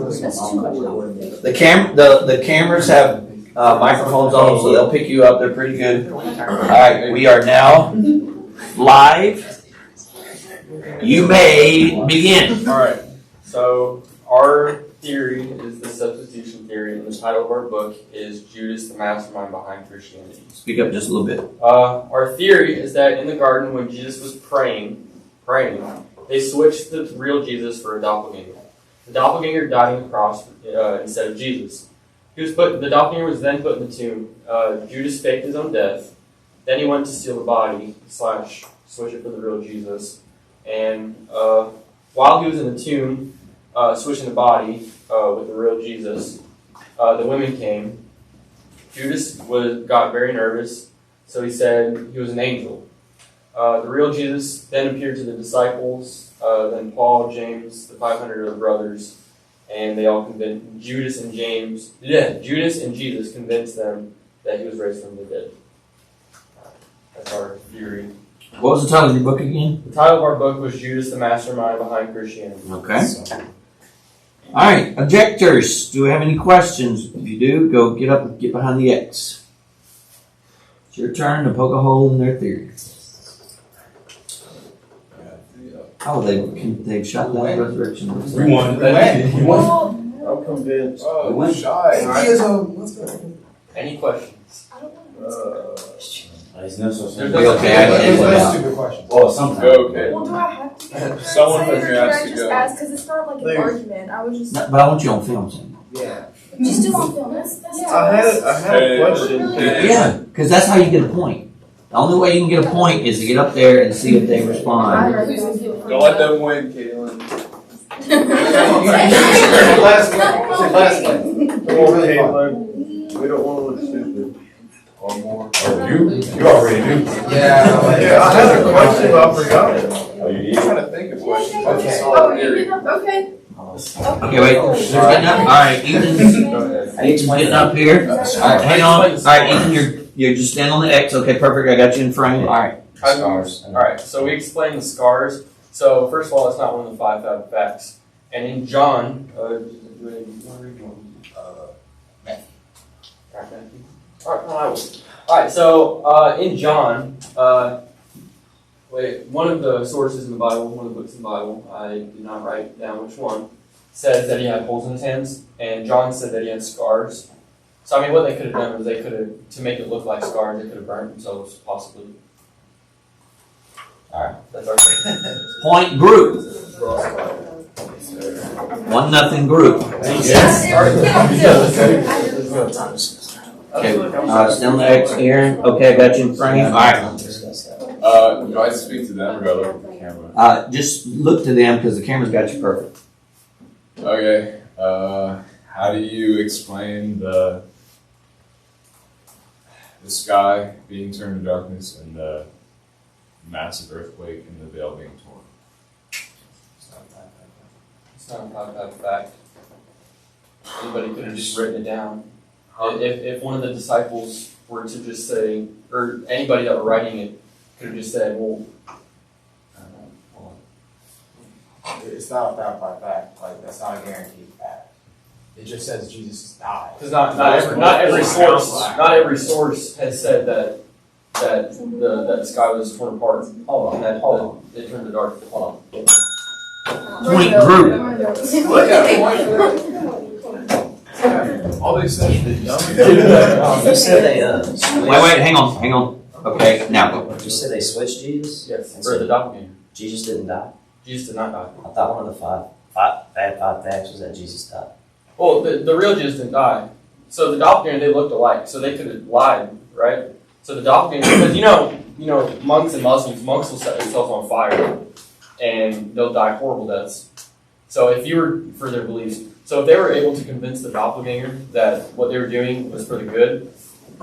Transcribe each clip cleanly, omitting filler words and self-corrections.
The cameras have microphones on them, so they'll pick you up. They're pretty good. All right, we are now live. You may begin. All right. So our theory is the substitution theory, and the title of our book is Judas, the Mastermind Behind Christianity. Speak up just a little bit. Our theory is that in the garden, when Jesus was praying, they switched the real Jesus for a doppelganger. The doppelganger died on the cross instead of Jesus. The doppelganger was then put in the tomb. Judas faked his own death. Then he went to steal the body / switch it for the real Jesus. And while he was in the tomb, switching the body with the real Jesus, the women came. Judas got very nervous, so he said he was an angel. The real Jesus then appeared to the disciples, then Paul, James, the 500 other brothers, and they all convinced Judas and Jesus convinced them that he was raised from the dead. That's our theory. What was the title of your book again? The title of our book was Judas, the Mastermind Behind Christianity. Okay. All right, objectors, do we have any questions? If you do, go get up and get behind the X. It's your turn to poke a hole in their theory. Oh, they've shot down the resurrection. We won. I'm convinced. Oh, shy. Any questions? I don't know. There's no such thing. Stupid question. Oh, sometimes. Okay. Well, do I have to? Someone from here has to Can I go. just ask? Because it's not like an argument. I was just. No, but I want you on film, Sam. Yeah. Just do on film. That's I had a question. Yeah, because that's how you get a point. The only way you can get a point is to get up there and see if they respond. Don't let them win, Caitlin. Last one. We don't want to look stupid. One more. Oh, you already knew. Yeah, I had a question, but I forgot it. Oh, you need? I'm trying to think of questions. Okay. Oh, you did that? Okay. Okay, wait. Who's getting up? All right, Ethan's getting up here. All right, hang on. All right, Ethan, you're just standing on the X. Okay, perfect. I got you in frame. All right. Scars. Alright, so we explained the scars. So, first of all, it's not one of the 5 facts. And in John, Alright, so in John, one of the sources in the Bible, one of the books in the Bible, I did not write down which one, says that he had holes in his hands, and John said that he had scars. So, I mean, what they could have done was they could have, to make it look like scars, they could have burnt themselves, possibly. Alright, that's our Point group. 1-0 group. Okay, stay on the X here. Okay, I got you in frame. All right. Do I speak to them or do I look at the camera? Just look to them because the camera's got you perfect. Okay. How do you explain the sky being turned to darkness and the massive earthquake and the veil being torn? It's not a fact. Anybody could have just written it down. If one of the disciples were to just say, or anybody that were writing it could have just said, well, I don't know. It's not a fact. Like, that's not a guaranteed fact. It just says Jesus died. Because not every source has said that the sky was torn apart. Hold on. That it turned to dark. Hold on. Point group. All they said You said they, Wait, hang on. Okay, now go. you said they switched Jesus? Yes, or the doppelganger. Jesus didn't die? Jesus did not die. I thought one of the five facts was that Jesus died. Well, the real Jesus didn't die. So the doppelganger, they looked alike, so they could have lied, right? So the doppelganger, because you know, monks and Muslims, monks will set themselves on fire, and they'll die horrible deaths. So if you were for their beliefs, so if they were able to convince the doppelganger that what they were doing was for the good,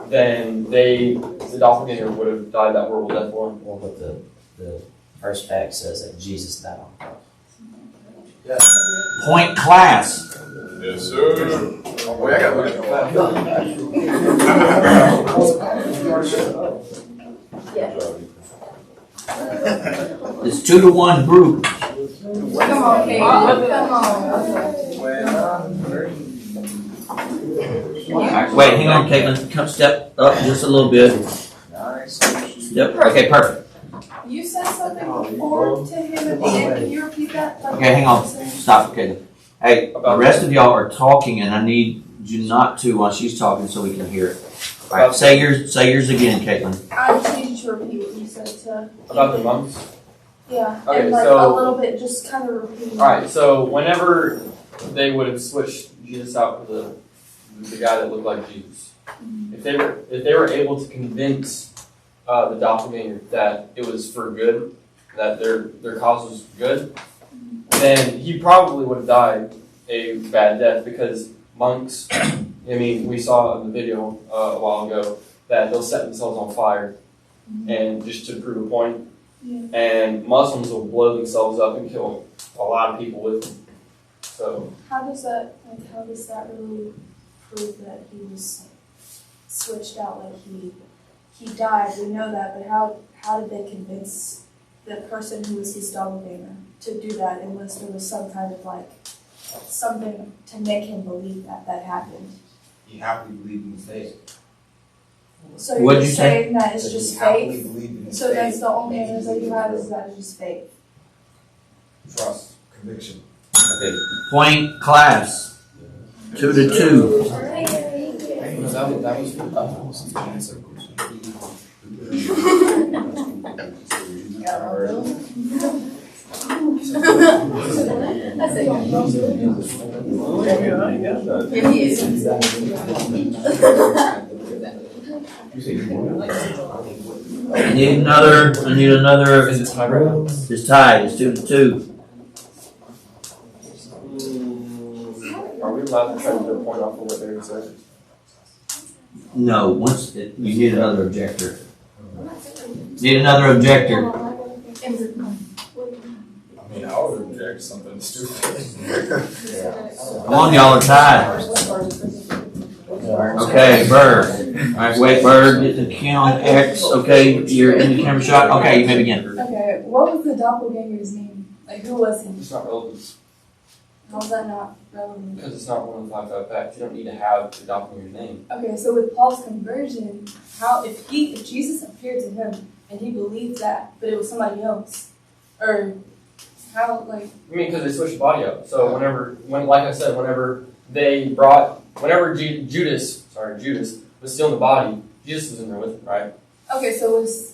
then the doppelganger would have died that horrible death for him. Well, but the first fact says that Jesus died on the cross. Point class. Yes, sir. Wait, I gotta look at the It's 2-1 group. Come on, Kate. Come on. Alright, wait, hang on, Caitlin. Come step up just a little bit. Yep. Okay, perfect. You said something before to him at the end. Can you repeat that? Like, Okay, hang on. Stop, Caitlin. Hey, the rest of y'all are talking, and I need you not to while she's talking so we can hear it. All right, say yours again, Caitlin. I just need you to repeat what you said to. About the monks. Yeah, Okay, and like so- a little bit, just kind of repeating. Alright, so whenever they would have switched Jesus out for the guy that looked like Jesus, if they were able to convince the doppelganger that it was for good, that their cause was good, then he probably would have died a bad death, because monks, I mean, we saw in the video a while ago that they'll set themselves on fire and just to prove a point. Yeah. And Muslims will blow themselves up and kill a lot of people with them. So How does that really prove that he was switched out? Like he died, we know that, but how did they convince the person who was his doppelganger to do that unless there was some kind of like something to make him believe that happened? He happily believed in his faith. So What'd you're you say? saying that it's just He happily faith? believed in his So that's faith. the only answer that you have, is that it's just faith? Trust, conviction. Okay. Point class. 2 to 2. I need another. is it time right now? It's tied. It's 2 to 2. Are we allowed to try to get a point off of what they said? No, you need another objector. Need another objector. I mean, I would object something stupid. Come on, y'all are tied. Okay, Bird. Alright, wait, Bird, get the count X. Okay, you're in the camera shot. Okay, you may begin. Okay, what was the doppelganger's name? Like, who was he? It's not relevant How's that not relevant? because it's not one of the 5 facts. You don't need to have the doppelganger's name. Okay, so with Paul's conversion, if Jesus appeared to him and he believed that, but it was somebody else, or how, like, I mean, because they switched the body up. So whenever Judas was still in the body, Jesus was in there with him, right? okay, so it was,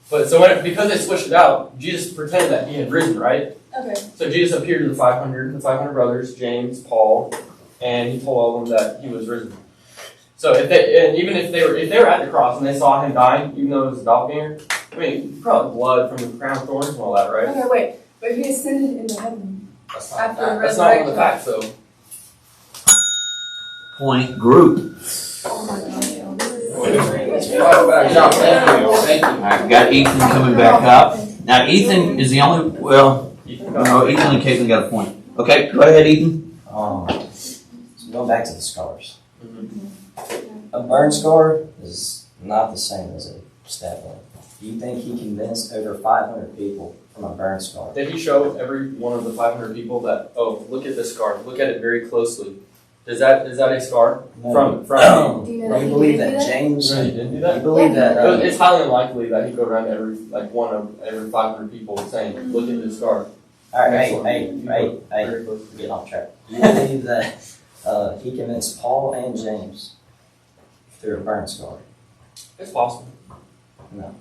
But because they switched it out, Jesus pretended that he had risen, right? okay, So Jesus appeared to the 500 brothers, James, Paul, and he told all of them that he was risen. So if they were at the cross and they saw him dying, even though it was a doppelganger, I mean, probably blood from the crown of thorns and all that, right? okay, wait, but he ascended into heaven That's not after the That's not one of the resurrection. facts, though. Point group. Oh my gosh. Thank you. Alright, got Ethan coming back up. Now, Ethan is the only, well, no, Ethan and Caitlin got a point. Okay, go ahead, Ethan. So going back to the scars. Mhm. A burn scar is not the same as a stab wound. Do you think he convinced over 500 people from a burn scar? Did he show every one of the 500 people that, oh, look at this scar, look at it very closely? Is that a scar? From Do you know you that believe he that did that? James? No, he didn't do You that? believe that? It's highly unlikely that he'd go around every 500 people saying, look at this scar. All right, hey, Very close. getting off track. Do you believe that he convinced Paul and James through a burn scar? It's possible. No.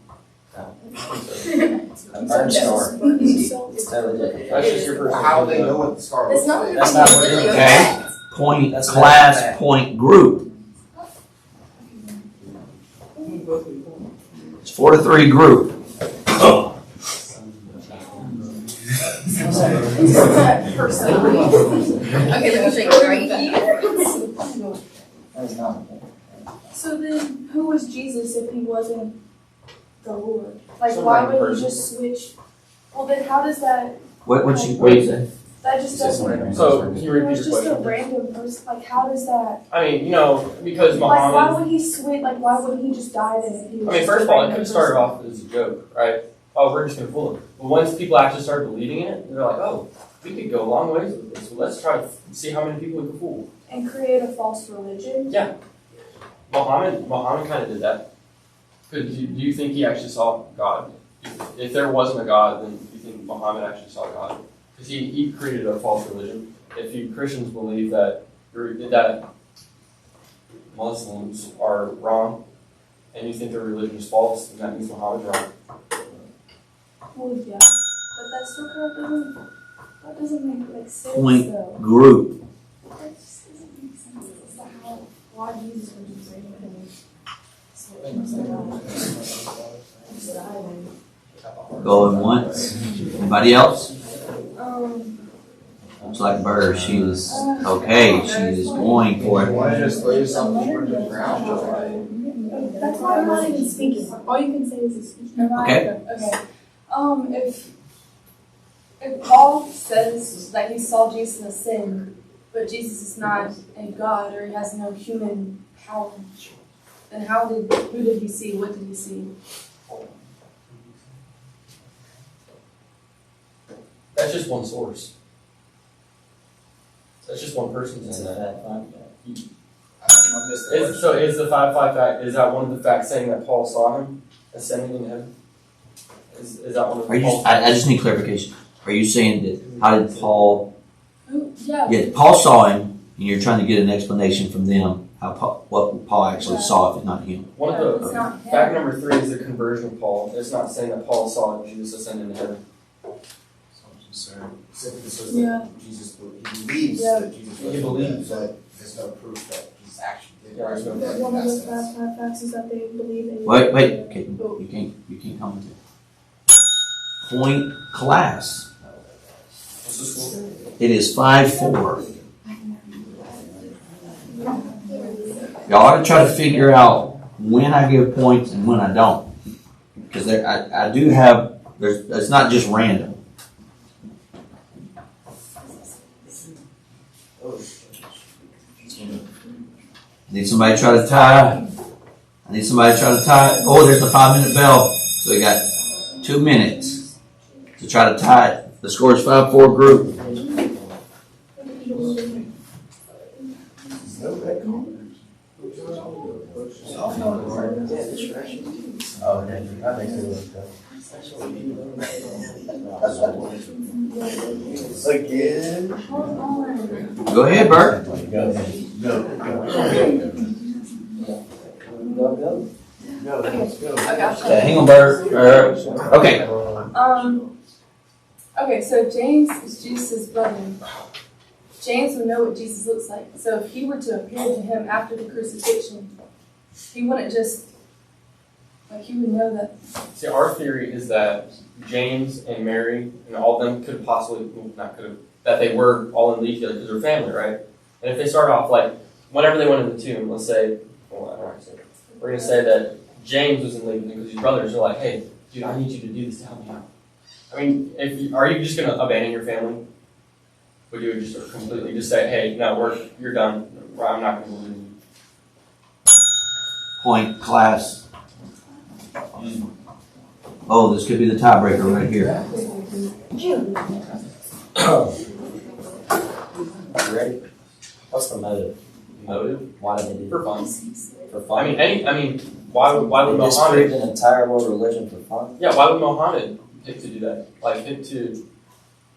I think so. A burn scar is totally different. That's just your personal How do they opinion. know what the scar It's looks not like? That's not what it is. Okay. Point That's not class, bad. point group. It's 4 to 3 group. Okay, let me shake it right here. That is not. So then, who was Jesus if he wasn't the Lord? Like, Some why random would he person. just switch? Well, then how does that, What you say? that just doesn't, So, can you it repeat was your just a question? random person, like, how does that, I mean, because like, why Muhammad, would he switch, like, why wouldn't he just die then if he was I mean, just first a of all, it random could start person? off as a joke, right? Oh, we're just gonna fool them. But once people actually start believing in it, they're like, oh, we could go a long ways with this. So let's try to see how many people we can fool. And create a false religion? Yeah. Muhammad kind of did that. Do you think he actually saw God? If there wasn't a God, then do you think Muhammad actually saw God? Because he created a false religion. If you Christians believe that Muslims are wrong, and you think their religion is false, then that means Muhammad's wrong. Well, yeah. But that still kind of doesn't make like sense Point though. group. That just doesn't make sense. It's not why Jesus would do anything. Going once. Anybody else? Um, Looks like Burr. She was okay. She is going for it. Why just lay something on the ground? that's why I'm not even speaking. All you can say is Okay. Okay. If Paul says that he saw Jesus as sin, but Jesus is not a God or he has no human power, then who did he see? What did he see? That's just one source. That's just one person saying that. So is the 5-5 fact, is that one of the facts saying that Paul saw him ascending into heaven? Is that one of the I just need clarification. Are you saying that how did Paul? Yeah. Yeah, Paul saw him, and you're trying to get an explanation from them what Paul actually saw, if it's not him. One No, of it's the not him. fact number 3 is the conversion of Paul. It's not saying that Paul saw Jesus ascend into heaven. Yeah. Jesus, he believes Yeah. that Jesus He believes. but there's no proof that Jesus actually did. Yeah, there's no Right? proof. One of In the that sense. five facts is that they believe in. Wait. Okay, you can't comment there. Point class. What's the school? It is 5-4. Y'all ought to try to figure out when I give points and when I don't, because I do have. It's not just random. Need somebody to try to tie. I need somebody to try to tie. Oh, there's a 5-minute bell, so we got 2 minutes to try to tie it. The score is 5-4 group. Oh, okay. That makes it look good. Again? Go ahead, Bert. Go ahead. Go. Hang on, Bert. Okay. Okay, so James is Jesus' brother. James would know what Jesus looks like. So if he were to appear to him after the crucifixion, he wouldn't just, he would know that. See, our theory is that James and Mary and all of them could possibly, that they were all in league together because they're family, right? And if they start off whenever they went in the tomb, let's say, we're going to say that James was in league with them because his brothers are like, hey, dude, I need you to do this to help me out. I mean, are you just going to abandon your family? Would you just completely just say, hey, no, you're done. I'm not going to believe you. Point class. Oh, this could be the tiebreaker right here. Ready? What's the motive? Motive? Why did they do For fun. For fun? Why would They disproved Mohammed? an entire world religion for fun? Yeah, why would Mohammed pick to do that? Pick to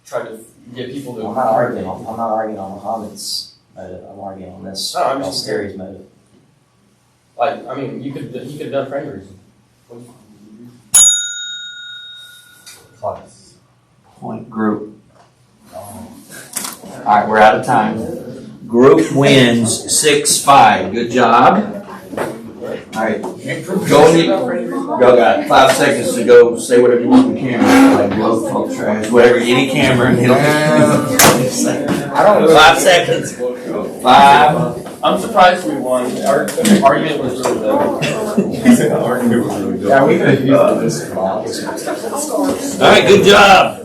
try to get people to. I'm not arguing on Muhammad's motive. I'm arguing on this. No, I'm just Scari's motive. He could have done for any reason. Class. Point group. Alright, we're out of time. Group wins 6-5. Good job. Alright. Y'all got 5 seconds to go say whatever you want on camera. Like blow, talk trash, whatever, any camera. And it'll 5 seconds. 5. I'm surprised we won. Our argument was really good. Yeah, we could have used this. Alright, good job.